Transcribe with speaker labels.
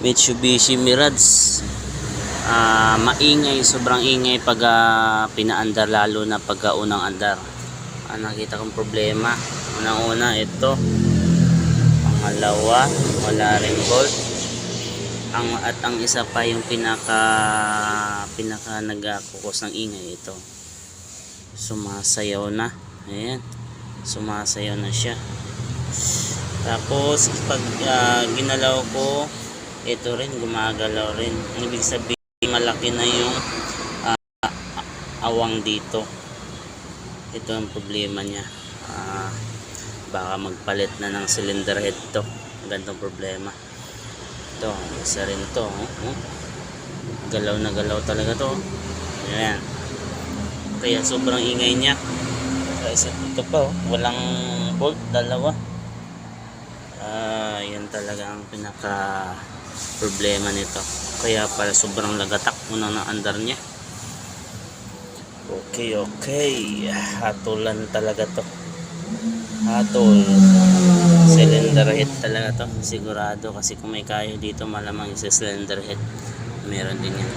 Speaker 1: Mitsubishi Mirage. Maingay, sobrang ingay pag pinaandar, lalo na pag unang andar. Nakita kong problema. Unang-una ito, pangalawa wala ring bolt. At ang isa pa, yung pinaka nagkukos ng ingay, ito sumasayaw na. Ayan, sumasayaw na siya. Tapos pag ginalaw ko, ito rin gumagalaw rin. Ibig sabihin malaki na yung awang dito. Ito ang problema niya. Baka magpalit na ng cylinder head to. Ganitong problema. Ito, isa rin to. Galaw na galaw talaga to. Ayan. Kaya sobrang ingay niya. Kasi ito pa, walang bolt, dalawa. Yan talaga ang pinaka problema nito. Kaya pala sobrang lagatak unang naandar niya. Okay. Hatulan talaga to. Hatol. Cylinder head talaga to. Sigurado, kasi kung may kayo dito, malamang yung cylinder head. Meron din yan.